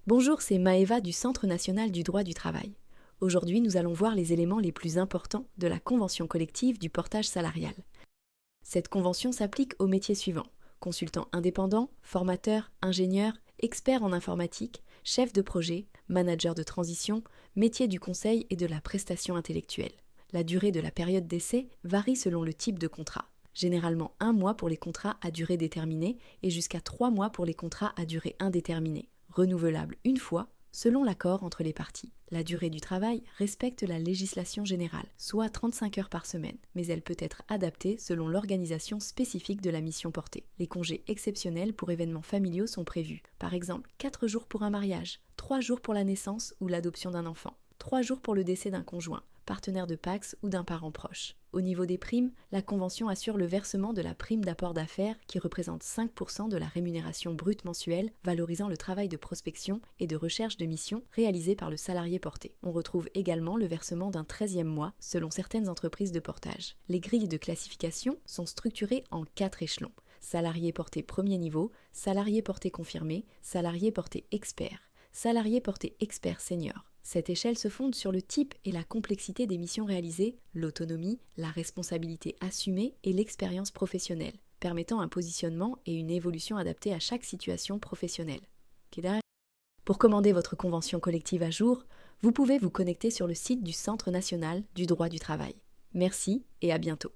Bonjour, c'est Maëva du Centre national du droit du travail. Aujourd'hui, nous allons voir les éléments les plus importants de la convention collective du portage salarial. Cette convention s'applique aux métiers suivants: consultant indépendant, formateur, ingénieur, expert en informatique, chef de projet, manager de transition, métier du conseil et de la prestation intellectuelle. La durée de la période d'essai varie selon le type de contrat. Généralement 1 mois pour les contrats à durée déterminée et jusqu'à 3 mois pour les contrats à durée indéterminée, renouvelable une fois selon l'accord entre les parties. La durée du travail respecte la législation générale, soit 35 heures par semaine, mais elle peut être adaptée selon l'organisation spécifique de la mission portée. Les congés exceptionnels pour événements familiaux sont prévus, par exemple 4 jours pour un mariage, 3 jours pour la naissance ou l'adoption d'un enfant, 3 jours pour le décès d'un conjoint, partenaire de Pacs ou d'un parent proche. Au niveau des primes, la Convention assure le versement de la prime d'apport d'affaires qui représente 5% de la rémunération brute mensuelle, valorisant le travail de prospection et de recherche de mission réalisé par le salarié porté. On retrouve également le versement d'un 13e mois selon certaines entreprises de portage. Les grilles de classification sont structurées en 4 échelons: salarié porté premier niveau, salarié porté confirmé, salarié porté expert, salarié porté expert senior. Cette échelle se fonde sur le type et la complexité des missions réalisées, l'autonomie, la responsabilité assumée et l'expérience professionnelle, permettant un positionnement et une évolution adaptée à chaque situation professionnelle. Pour commander votre convention collective à jour, vous pouvez vous connecter sur le site du Centre national du droit du travail. Merci et à bientôt.